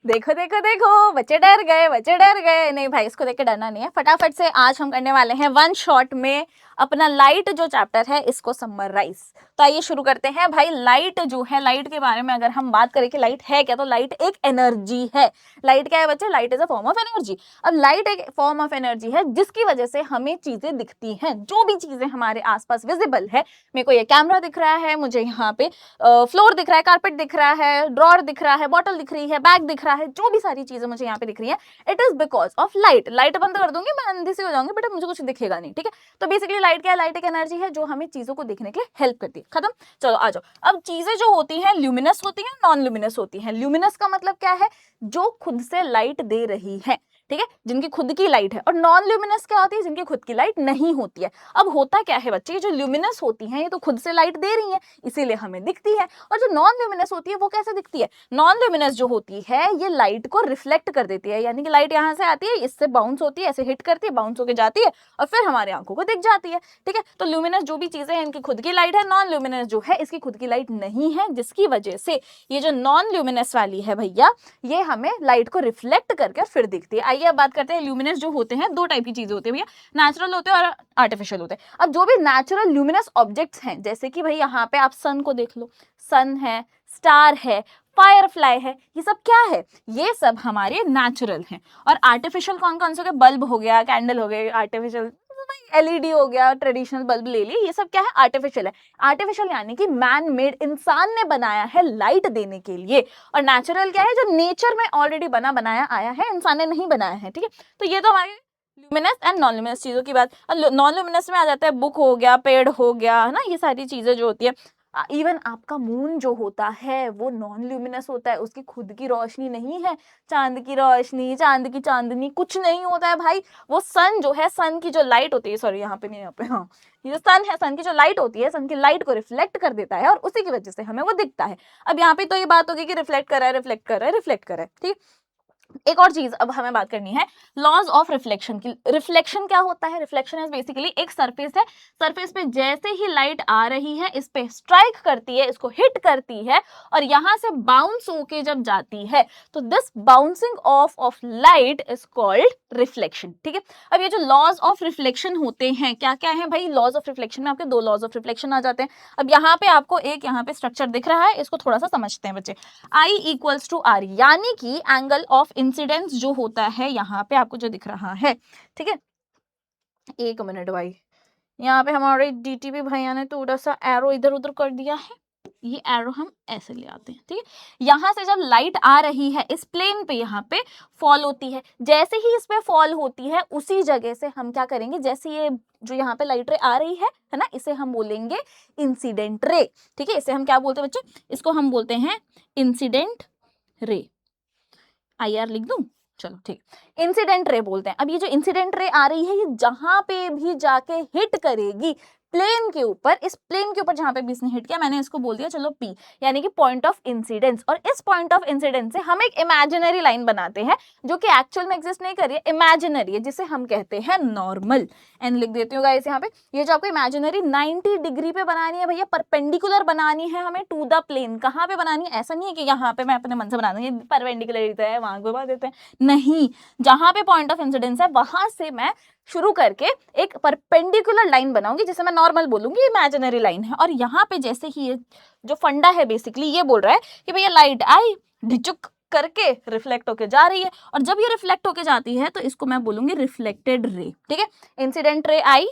देखो देखो देखो, बच्चे डर गए, बच्चे डर गए। नहीं भाई, इसको देख के डरना नहीं है। फटाफट से आज हम करने वाले हैं वन शॉट में अपना लाइट जो चैप्टर है इसको समराइज। तो आइए शुरू करते हैं। भाई लाइट जो है, लाइट के बारे में अगर हम बात करें कि लाइट है क्या, तो लाइट एक एनर्जी है। लाइट क्या है बच्चे? Light is a form of energy. अब लाइट एक फॉर्म ऑफ एनर्जी है जिसकी वजह से हमें चीजें दिखती हैं। जो भी चीजें हमारे आसपास विजिबल है, मेरे को ये कैमरा दिख रहा है, मुझे यहाँ पे फ्लोर दिख रहा है, कारपेट दिख रहा है, ड्रॉर दिख रहा है, बॉटल दिख रही है, बैग दिख रहा है, जो भी सारी चीजें मुझे यहाँ पे दिख रही है, it is because of light. Light बंद कर दूंगी, मैं अंधे से हो जाऊंगी, बेटा मुझे कुछ दिखेगा नहीं। ठीक है, तो बेसिकली लाइट क्या है? लाइट एक एनर्जी है जो हमें चीजों को देखने के लिए हेल्प करती है। खत्म। चलो आ जाओ। अब चीजें जो होती हैं ल्यूमिनस होती हैं, नॉन ल्यूमिनस होती हैं। ल्यूमिनस का मतलब क्या है? जो खुद से लाइट दे रही है। ठीक है, जिनकी खुद की लाइट है। और नॉन ल्यूमिनस क्या होती है? जिनकी खुद की लाइट नहीं होती है। अब होता क्या है बच्चे, जो ल्यूमिनस होती हैं ये तो खुद से लाइट दे रही हैं, इसीलिए हमें दिखती है। और जो नॉन ल्यूमिनस होती है वो कैसे दिखती है? नॉन ल्यूमिनस जो होती है ये लाइट को रिफ्लेक्ट कर देती है, यानी कि लाइट यहाँ से आती है, इससे बाउंस होती है, ऐसे हिट करती है, बाउंस होकर जाती है और फिर हमारे आंखों को दिख जाती है। ठीक है, तो ल्यूमिनस जो भी चीजें हैं इनकी खुद की लाइट है, नॉन ल्यूमिनस जो है इसकी खुद की लाइट नहीं है, जिसकी वजह से ये जो नॉन ल्यूमिनस वाली है भैया, ये हमें लाइट को रिफ्लेक्ट करके फिर दिखती है। आइए अब बात करते हैं। ल्यूमिनस जो होते हैं दो टाइप की चीजें होती है भैया, नेचुरल होते हैं और आर्टिफिशियल होते हैं। अब जो भी नेचुरल ल्यूमिनस ऑब्जेक्ट्स हैं, जैसे कि भाई यहाँ पे आप सन को देख लो, सन है, स्टार है, फायरफ्लाई है, ये सब क्या है? ये सब हमारे नेचुरल हैं। और आर्टिफिशियल कौन कौन से हो गए? बल्ब हो गया, कैंडल हो गए, आर्टिफिशियल एलईडी हो गया, ट्रेडिशनल बल्ब ले ली, ये सब क्या है? आर्टिफिशियल है। आर्टिफिशियल यानी कि मैन मेड, इंसान ने बनाया है लाइट देने के लिए। और नेचुरल क्या है? जो नेचर में ऑलरेडी बना बनाया आया है, इंसान ने नहीं बनाया है। ठीक है, तो ये तो हमारे ल्यूमिनस एंड नॉन ल्यूमिनस चीजों की बात। नॉन ल्यूमिनस में आ जाता है बुक हो गया, पेड़ हो गया, है ना, ये सारी चीजें जो होती है। इवन आपका मून जो होता है वो नॉन ल्यूमिनस होता है, उसकी खुद की रोशनी नहीं है। चांद की रोशनी, चांद की चांदनी कुछ नहीं होता है भाई। वो सन जो है, सन की जो लाइट होती है, सॉरी यहाँ पे नहीं, यहाँ पे, हाँ, ये जो सन है, सन की जो लाइट होती है, सन की लाइट को रिफ्लेक्ट कर देता है और उसी की वजह से हमें वो दिखता है। अब यहाँ पे तो ये बात होगी कि रिफ्लेक्ट कर रहा है, रिफ्लेक्ट कर रहा है, रिफ्लेक्ट कर रहा है। ठीक, एक और चीज अब हमें बात करनी है लॉज ऑफ रिफ्लेक्शन की। रिफ्लेक्शन क्या होता है? रिफ्लेक्शन इज बेसिकली एक सरफेस है, सरफेस पे जैसे ही लाइट आ रही है इस पे स्ट्राइक करती है, इसको हिट करती है और यहां से बाउंस होके जब जाती है, तो this bouncing off light is called reflection. ठीक है, अब ये जो लॉज ऑफ रिफ्लेक्शन होते हैं क्या क्या है भाई? लॉज ऑफ रिफ्लेक्शन में आपके दो लॉज ऑफ रिफ्लेक्शन आ जाते हैं। अब यहाँ पे आपको एक यहाँ पे स्ट्रक्चर दिख रहा है, इसको थोड़ा सा समझते हैं बच्चे। I इक्वल्स टू आर, यानी कि एंगल ऑफ इंसिडेंस जो होता है यहाँ पे आपको जो दिख रहा है। ठीक है, एक मिनट भाई, यहाँ पे हमारे डीटीपी भैया ने थोड़ा सा एरो इधर उधर कर दिया है, ये एरो हम ऐसे ले आते हैं। ठीक है, यहाँ से जब लाइट आ रही है इस प्लेन पे, यहाँ पे फॉल होती है, जैसे ही इस पे फॉल होती है उसी जगह से हम क्या करेंगे, जैसे ये जो यहाँ पे लाइट रे आ रही है ना, इसे हम बोलेंगे इंसिडेंट रे। ठीक है, इसे हम क्या बोलते हैं बच्चे? इसको हम बोलते हैं इंसिडेंट रे। IR लिख दूं? चलो ठीक, इंसिडेंट रे बोलते हैं। अब ये जो इंसिडेंट रे आ रही है, ये जहां पे भी जाके हिट करेगी प्लेन के ऊपर, इस प्लेन के ऊपर जहां पे भी इसने हिट किया, मैंने इसको बोल दिया चलो P, यानी कि पॉइंट ऑफ इंसिडेंस। और इस पॉइंट ऑफ इंसिडेंस से हम एक इमेजिनरी लाइन बनाते हैं जो कि एक्चुअल में एग्जिस्ट नहीं कर रही है, इमेजिनरी है, जिसे हम कहते हैं नॉर्मल। एंड लिख देती हूँ गाइस यहाँ पे। ये जो आपको इमेजिनरी 90 डिग्री पे बनानी है भैया, परपेंडिकुलर बनानी है हमें टू द प्लेन। कहाँ पे बनानी है? ऐसा नहीं है कि यहाँ पे मैं अपने मन से बना दूंगी परपेंडिकुलर है, वहां पे बना देते हैं, नहीं, जहां पे पॉइंट ऑफ इंसिडेंस है वहां से मैं शुरू करके एक परपेंडिकुलर लाइन बनाऊंगी, जिसे मैं नॉर्मल बोलूंगी, इमेजिनरी लाइन है। और यहाँ पे जैसे ही ये जो फंडा है बेसिकली ये बोल रहा है कि भैया लाइट आई, ढिचुक करके रिफ्लेक्ट होके जा रही है, और जब ये रिफ्लेक्ट होके जाती है तो इसको मैं बोलूंगी रिफ्लेक्टेड रे। ठीक है, इंसिडेंट रे आई,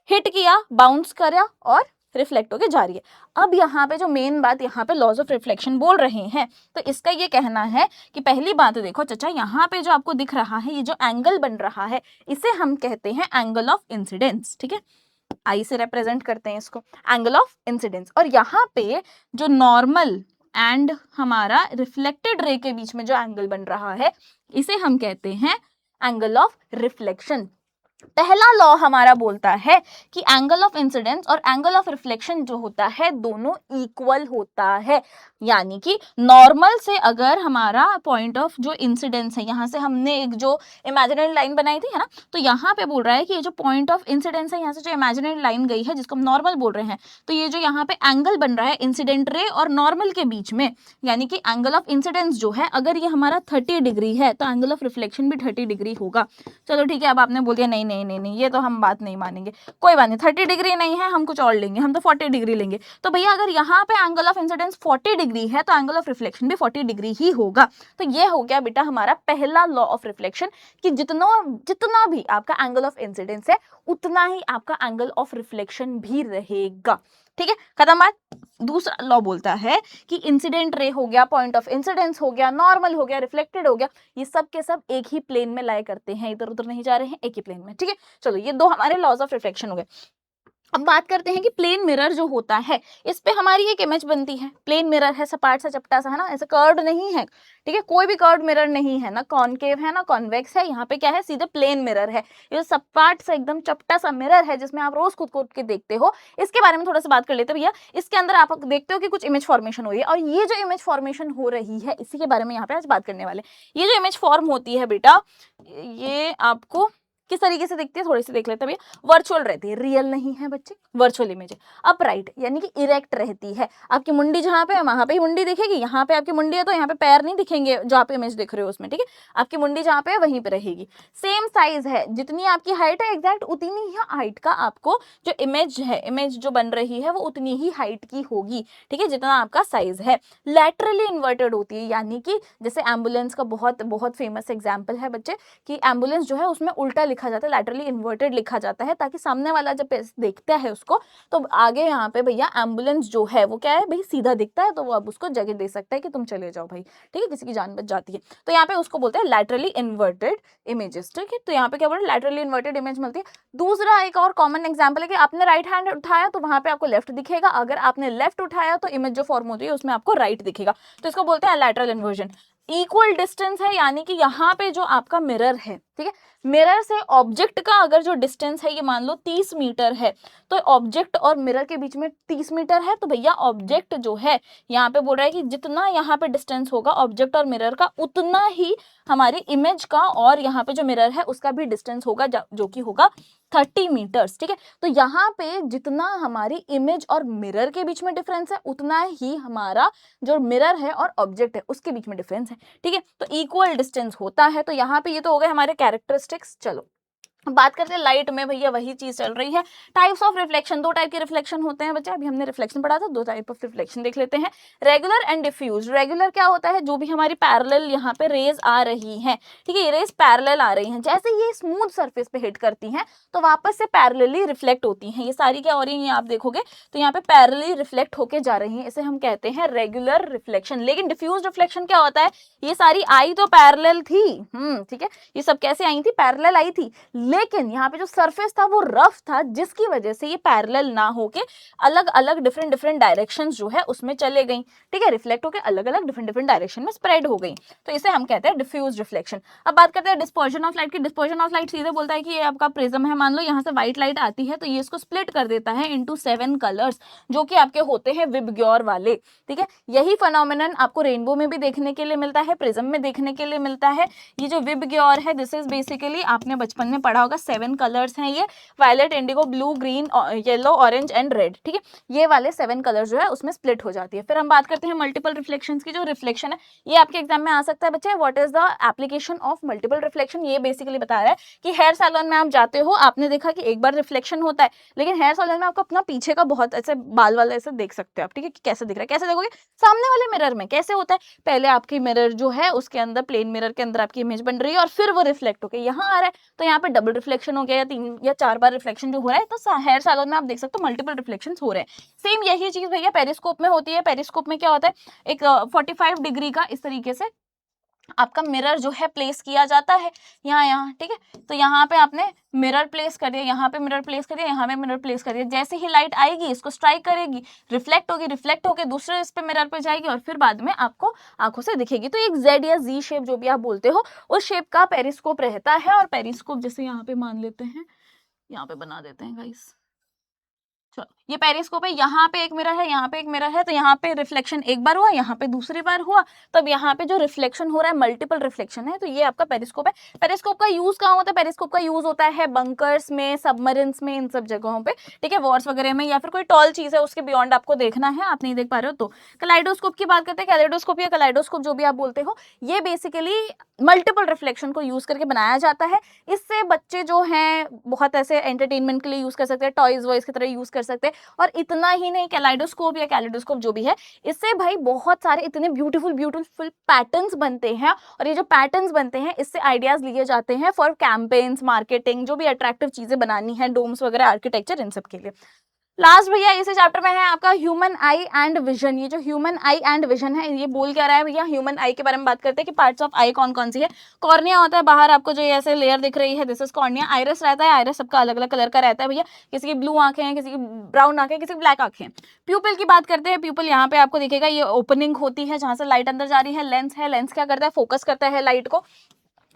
हिट किया, बाउंस करा और रिफ्लेक्ट होके जा रही है। अब यहाँ पे जो मेन बात, यहाँ पे लॉज ऑफ रिफ्लेक्शन बोल रहे हैं, तो इसका ये कहना है कि पहली बात देखो चचा, यहाँ पे जो आपको दिख रहा है, ये जो एंगल बन रहा है, इसे हम कहते हैं एंगल ऑफ इंसिडेंस। ठीक है, आई से रिप्रेजेंट करते हैं इसको, एंगल ऑफ इंसिडेंस। और यहाँ पे जो नॉर्मल एंड हमारा रिफ्लेक्टेड रे के बीच में जो एंगल बन रहा है, इसे हम कहते हैं एंगल ऑफ रिफ्लेक्शन। पहला लॉ हमारा बोलता है कि एंगल ऑफ इंसिडेंस और एंगल ऑफ रिफ्लेक्शन जो होता है दोनों इक्वल होता है, यानी कि नॉर्मल से अगर हमारा पॉइंट ऑफ जो इंसिडेंस है, यहाँ से हमने एक जो इमेजिनरी लाइन बनाई थी है ना, तो यहाँ पे बोल रहा है कि ये जो पॉइंट ऑफ इंसिडेंस है, यहाँ से जो इमेजिनरी लाइन गई है जिसको हम नॉर्मल बोल रहे हैं, तो ये जो यहाँ पे एंगल बन रहा है इंसिडेंट रे और नॉर्मल के बीच में, यानी कि एंगल ऑफ इंसिडेंस जो है अगर ये हमारा 30 डिग्री है तो एंगल ऑफ रिफ्लेक्शन भी 30 डिग्री होगा। चलो ठीक है, अब आपने बोल दिया नहीं नहीं नहीं नहीं ये तो हम बात नहीं मानेंगे, कोई बात नहीं, 30 डिग्री नहीं है, हम कुछ और लेंगे, हम तो 40 डिग्री लेंगे। तो भैया अगर यहाँ पे एंगल ऑफ इंसिडेंस 40 डिग्री है तो एंगल ऑफ रिफ्लेक्शन भी 40 डिग्री ही होगा। तो ये हो गया बेटा हमारा पहला लॉ ऑफ रिफ्लेक्शन कि जितना भी आपका एंगल ऑफ इंसिडेंस है उतना ही आपका एंगल ऑफ रिफ्लेक्शन भी रहेगा। ठीक है, खत्म बात। दूसरा लॉ बोलता है कि इंसिडेंट रे हो गया, पॉइंट ऑफ इंसिडेंस हो गया, नॉर्मल हो गया, रिफ्लेक्टेड हो गया, ये सब के सब एक ही प्लेन में लाई करते हैं, इधर उधर नहीं जा रहे हैं, एक ही प्लेन में। ठीक है, चलो ये दो हमारे लॉज ऑफ रिफ्लेक्शन हो गए। अब बात करते हैं कि प्लेन मिरर जो होता है इस पे हमारी एक इमेज बनती है। प्लेन मिरर है, सपाट सा चपटा सा है ना, ऐसे कर्व्ड नहीं है। ठीक है, कोई भी कर्व्ड मिरर नहीं है, ना कॉनकेव है ना कॉन्वेक्स है, यहाँ पे क्या है सीधे प्लेन मिरर है। ये सपाट सा एकदम चपटा सा मिरर है जिसमें आप रोज खुद के देखते हो। इसके बारे में थोड़ा सा बात कर लेते हैं भैया। इसके अंदर आप देखते हो कि कुछ इमेज फॉर्मेशन हो रही है, और ये जो इमेज फॉर्मेशन हो रही है इसी के बारे में यहाँ पे आज बात करने वाले। ये जो इमेज फॉर्म होती है बेटा, ये आपको किस तरीके से दिखती है थोड़ी सी देख लेते हैं भैया। वर्चुअल रहती है, रियल नहीं है बच्चे, वर्चुअल इमेज है। अपराइट यानी कि इरेक्ट रहती है, आपकी मुंडी जहाँ पे है वहां पे ही मुंडी दिखेगी, यहाँ पे आपकी मुंडी है तो यहाँ पे पैर नहीं दिखेंगे जो आप इमेज देख रहे हो उसमें। ठीक है, आपकी मुंडी जहाँ पे है वहीं पे रहेगी। सेम साइज है, जितनी आपकी हाइट है एग्जैक्ट उतनी ही हाइट का आपको जो इमेज है, इमेज जो बन रही है वो उतनी ही हाइट की होगी। ठीक है, जितना आपका साइज है। लैटरली इन्वर्टेड होती है, यानी कि जैसे एम्बुलेंस का बहुत बहुत फेमस एग्जाम्पल है बच्चे कि एम्बुलेंस जो है उसमें उल्टा लिखा जाता है, लैटरली इन्वर्टेड लिखा जाता है, ताकि सामने वाला जब देखता है उसको तो आगे यहाँ पे भैया एम्बुलेंस जो है वो क्या है भाई सीधा दिखता है, तो वो अब उसको जगह दे सकता है कि तुम चले जाओ भाई। ठीक है, किसी की जान बच जाती है, तो यहाँ पे उसको बोलते हैं लैटरली इन्वर्टेड इमेजेस। ठीक है, तो यहाँ पे क्या बोल रहे हैं लैटरली इन्वर्टेड इमेज मिलती है। दूसरा एक और कॉमन एग्जाम्पल है कि आपने राइट हैंड उठाया तो वहां पे आपको लेफ्ट दिखेगा, अगर आपने लेफ्ट उठाया तो इमेज जो फॉर्म होती है उसमें आपको राइट दिखेगा, तो इसको बोलते हैं लैटरल इन्वर्जन। इक्वल डिस्टेंस है, यानी कि यहाँ पे जो आपका मिरर है, ठीक है, मिरर से ऑब्जेक्ट का अगर जो डिस्टेंस है ये मान लो 30 मीटर है, तो ऑब्जेक्ट और मिरर के बीच में 30 मीटर है, तो भैया ऑब्जेक्ट जो है यहाँ पे बोल रहा है कि जितना यहाँ पे डिस्टेंस होगा ऑब्जेक्ट और मिरर का उतना ही हमारी इमेज का और यहाँ पे जो मिरर है उसका भी डिस्टेंस होगा, जो कि होगा 30 मीटर्स। ठीक है, तो यहाँ पे जितना हमारी इमेज और मिरर के बीच में डिफरेंस है उतना ही हमारा जो मिरर है और ऑब्जेक्ट है उसके बीच में डिफरेंस है। ठीक है, तो इक्वल डिस्टेंस होता है। तो यहाँ पे ये तो हो गए हमारे कैरेक्टरिस्टिक्स। चलो बात करते हैं लाइट में, भैया वही चीज चल रही है। टाइप्स ऑफ रिफ्लेक्शन, दो टाइप के रिफ्लेक्शन होते हैं बच्चे, अभी हमने रिफ्लेक्शन पढ़ा था, दो टाइप ऑफ रिफ्लेक्शन देख लेते हैं। Regular and diffuse. रेगुलर क्या होता है, जो भी हमारी पैरेलल यहाँ पे रेज आ रही हैं, ठीक है, ये रेज पैरेलल आ रही हैं, जैसे ये स्मूथ सरफेस पे हिट करती हैं तो वापस से पैरेलली रिफ्लेक्ट होती हैं। ये सारी क्या हो रही है आप देखोगे तो यहाँ पे पैरेलली रिफ्लेक्ट होके जा रही है, इसे हम कहते हैं रेगुलर रिफ्लेक्शन। लेकिन डिफ्यूज रिफ्लेक्शन क्या होता है, ये सारी आई तो पैरेलल थी, ठीक है, ये सब कैसे आई थी, पैरेलल आई थी, लेकिन यहाँ पे जो सरफेस था वो रफ था, जिसकी वजह से ये पैरेलल ना होके अलग अलग डिफरेंट डायरेक्शंस जो है उसमें चले गई। ठीक है, रिफ्लेक्ट होके अलग अलग डिफरेंट डायरेक्शन में स्प्रेड हो गई, तो इसे हम कहते हैं डिफ्यूज रिफ्लेक्शन। अब बात करते हैं डिस्पर्जन ऑफ लाइट की। डिस्पर्जन ऑफ लाइट सीधे बोलता है कि ये आपका प्रिज्म है, मान लो यहाँ से व्हाइट लाइट आती है तो ये इसको स्प्लिट कर देता है इनटू 7 कलर्स, जो कि आपके होते हैं विबग्योर वाले। ठीक है, यही फिनोमेनन आपको रेनबो में भी देखने के लिए मिलता है, प्रिज्म में देखने के लिए मिलता है। ये जो विबग्योर है दिस इज बेसिकली आपने बचपन में पढ़ा होगा, 7 कलर्स हैं ये, violet, indigo, blue, green, yellow, orange and red. ठीक है, ये वाले 7 कलर्स जो है उसमें स्प्लिट हो जाती है। फिर हम बात करते हैं मल्टीपल रिफ्लेक्शंस की। जो रिफ्लेक्शन है ये आपके एग्जाम में आ सकता है बच्चे, what is the application of multiple reflection. ये बेसिकली बता रहा है कि हेयर सैलून में आप जाते हो, आपने देखा कि एक बार रिफ्लेक्शन होता है, लेकिन हेयर सैलून में आपको अपना पीछे का बहुत ऐसे बाल वाला ऐसे देख सकते हो आप। ठीक है, कि कैसे दिख रहा है, कैसे देखोगे, सामने वाले मिरर में कैसे होता है, पहले आपकी मिरर जो है उसके अंदर प्लेन मिरर के अंदर आपकी इमेज बन रही है और फिर वो रिफ्लेक्ट होकर यहाँ आ रहा है, तो यहाँ पे डबल रिफ्लेक्शन हो गया या 3 या 4 बार रिफ्लेक्शन जो हो रहा है, तो हेयर सैलून में आप देख सकते हो मल्टीपल रिफ्लेक्शंस हो रहे हैं। सेम यही चीज भैया पेरिस्कोप में होती है। पेरिस्कोप में क्या होता है, एक 45 डिग्री का इस तरीके से आपका मिरर जो है प्लेस किया जाता है यहाँ। ठीक है, तो यहाँ पे आपने मिरर प्लेस कर दिया, यहाँ पे मिरर प्लेस कर दिया, यहाँ पे मिरर प्लेस कर दिया, जैसे ही लाइट आएगी इसको स्ट्राइक करेगी, रिफ्लेक्ट होगी, रिफ्लेक्ट होकर दूसरे इस पे मिरर पे जाएगी और फिर बाद में आपको आंखों से दिखेगी। तो एक जेड या जी शेप जो भी आप बोलते हो उस शेप का पेरिस्कोप रहता है। और पेरिस्कोप जैसे यहाँ पे मान लेते हैं यहाँ पे बना देते हैं गाइस। चलो, ये पेरिस्कोप है, यहाँ पे एक मिरर है, यहाँ पे एक मिरर है, तो यहाँ पे रिफ्लेक्शन एक बार हुआ, यहाँ पे दूसरी बार हुआ, तब यहाँ पे जो रिफ्लेक्शन हो रहा है मल्टीपल रिफ्लेक्शन है, तो ये आपका पेरिस्कोप है। पेरिस्कोप का यूज कहाँ होता है? पेरिस्कोप का यूज होता है बंकर्स में, सबमरीन्स में, इन सब जगहों पे, ठीक है, वॉर्स वगैरह में, या फिर कोई टॉल चीज है उसके बियॉन्ड आपको देखना है, आप नहीं देख पा रहे हो तो। कलाइडोस्कोप की बात करते हैं, कैलेडोस्कोप या कलाइडोस्कोप जो भी आप बोलते हो, ये बेसिकली मल्टीपल रिफ्लेक्शन को यूज करके बनाया जाता है। इससे बच्चे जो हैं बहुत ऐसे एंटरटेनमेंट के लिए यूज कर सकते हैं, टॉयज वॉयज की तरह यूज कर सकते हैं। और इतना ही नहीं, कैलाइडोस्कोप या कैलिडोस्कोप जो भी है, इससे भाई बहुत सारे इतने ब्यूटीफुल ब्यूटीफुल पैटर्न्स बनते हैं, और ये जो पैटर्न्स बनते हैं इससे आइडियाज लिए जाते हैं फॉर कैंपेन्स, मार्केटिंग, जो भी अट्रैक्टिव चीजें बनानी है, डोम्स वगैरह, आर्किटेक्चर, इन सब के लिए। लास्ट भैया इसी चैप्टर में है आपका ह्यूमन आई एंड विजन। ये जो ह्यूमन आई एंड विजन है, ये बोल क्या रहा है भैया? ह्यूमन आई के बारे में बात करते हैं कि पार्ट्स ऑफ आई कौन कौन सी है। कॉर्निया होता है बाहर, आपको जो ये ऐसे लेयर दिख रही है, दिस इज कॉर्निया। आइरिस रहता है, आइरिस सबका अलग अलग कलर का रहता है भैया, किसी की ब्लू आंखें हैं, किसी की ब्राउन आंखें, किसी की ब्लैक आंखें। प्यूपिल की बात करते हैं, प्यूपिल यहाँ पे आपको दिखेगा, ये ओपनिंग होती है जहां से लाइट अंदर जा रही है। लेंस है, लेंस क्या करता है? फोकस करता है लाइट को।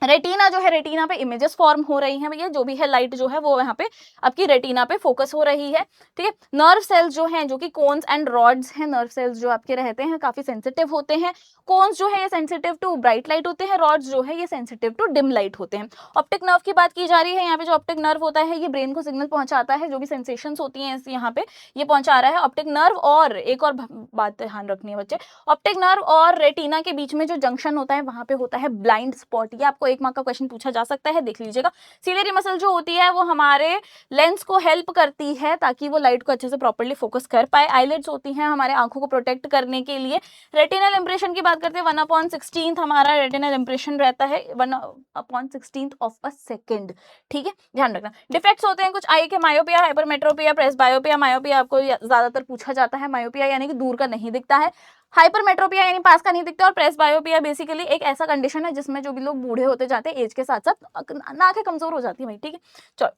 रेटिना जो है, रेटिना पे इमेजेस फॉर्म हो रही हैं भैया, जो भी है लाइट जो है वो यहाँ पे आपकी रेटिना पे फोकस हो रही है, ठीक है। नर्व सेल्स जो हैं, जो कि कोन्स एंड रॉड्स हैं, नर्व सेल्स जो आपके रहते हैं काफी सेंसिटिव होते हैं। कोन्स जो है ये सेंसिटिव टू ब्राइट लाइट होते हैं, रॉड्स जो है ये सेंसिटिव टू डिम लाइट होते हैं। ऑप्टिक नर्व की बात की जा रही है, यहाँ पे जो ऑप्टिक नर्व होता है ये ब्रेन को सिग्नल पहुंचाता है, जो भी सेंसेशंस होती हैं यहाँ पे ये पहुंचा रहा है ऑप्टिक नर्व। और एक और बात ध्यान रखनी है बच्चे, ऑप्टिक नर्व और रेटिना के बीच में जो जंक्शन होता है वहां पे होता है ब्लाइंड स्पॉट। ये आपको 1 मार्क का क्वेश्चन पूछा जा सकता है, देख लीजिएगा। सिलियरी मसल जो होती है वो हमारे लेंस को हेल्प करती है ताकि वो लाइट को अच्छे से प्रॉपर्ली फोकस कर पाए। आईलिड्स होती हैं हमारे आंखों को प्रोटेक्ट करने के लिए। रेटिनल इंप्रेशन की बात करते हैं, 1/16 हमारा रेटिनल इंप्रेशन रहता है, 1/16 ऑफ अ सेकेंड, ठीक है, ध्यान रखना। डिफेक्ट्स होते हैं कुछ आई के, मायोपिया, हाइपरमेट्रोपिया, प्रेसबायोपिया। मायोपिया आपको ज्यादातर पूछा जाता है, मायोपिया यानी कि दूर का नहीं दिखता है, हाइपरमेट्रोपिया यानी पास का नहीं दिखता, और प्रेसबायोपिया बेसिकली एक ऐसा कंडीशन है जिसमें जो भी लोग बूढ़े होते जाते हैं एज के साथ साथ आंखें कमजोर हो जाती है भाई, ठीक है। चलो,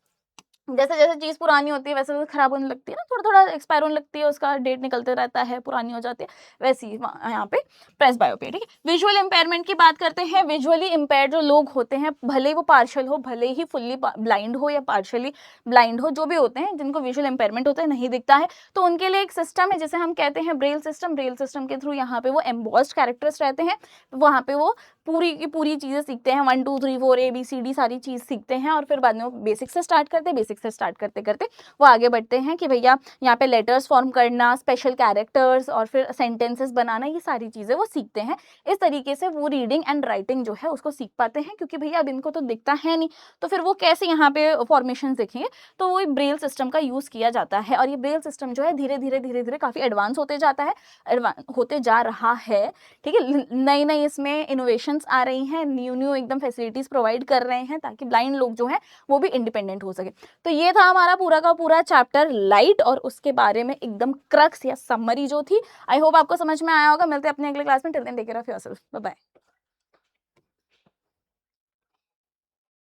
जैसे जैसे चीज पुरानी होती है वैसे वैसे खराब होने लगती है ना, थोड़ा थोड़ा एक्सपायर होने लगती है, उसका डेट निकलते रहता है, पुरानी हो जाती है, वैसे ही यहाँ पे प्रेसबायोपिया, ठीक है। विजुअल इंपेयरमेंट की बात करते हैं, विजुअली इंपेयर्ड जो लोग होते हैं, भले ही वो पार्शियल हो, भले ही फुल्ली ब्लाइंड हो या पार्शियली ब्लाइंड हो, जो भी होते हैं जिनको विजुअल इंपेयरमेंट होता है, नहीं दिखता है, तो उनके लिए एक सिस्टम है जिसे हम कहते हैं ब्रेल सिस्टम। ब्रेल सिस्टम के थ्रू यहाँ पे वो एम्बॉस्ड कैरेक्टर्स रहते हैं, वहाँ पे वो पूरी की पूरी चीजें सीखते हैं, 1 2 3 4 ABCD सारी चीज सीखते हैं, और फिर बाद में वो बेसिक से स्टार्ट करते हैं, बेसिक से स्टार्ट करते करते वो आगे बढ़ते हैं कि भैया यहाँ पे लेटर्स फॉर्म करना, स्पेशल कैरेक्टर्स, और फिर सेंटेंसेस बनाना, ये सारी चीजें वो सीखते हैं। इस तरीके से वो रीडिंग एंड राइटिंग जो है उसको सीख पाते हैं, क्योंकि भैया अब इनको तो दिखता है नहीं, तो फिर वो कैसे यहाँ पे फॉर्मेशन देखेंगे, तो वो ब्रेल सिस्टम का यूज किया जाता है। और ये ब्रेल सिस्टम जो है धीरे धीरे धीरे धीरे काफी एडवांस होते जाता है, होते जा रहा है, ठीक है। नई नई इसमें इनोवेशंस आ रही हैं, न्यू न्यू एकदम फैसिलिटीज प्रोवाइड कर रहे हैं ताकि ब्लाइंड लोग जो हैं वो भी इंडिपेंडेंट हो सके। तो ये था हमारा पूरा का पूरा चैप्टर लाइट, और उसके बारे में एकदम क्रक्स या समरी जो थी। आई होप आपको समझ में आया होगा। मिलते हैं अपने अगले क्लास में, till then take care of yourself, bye bye.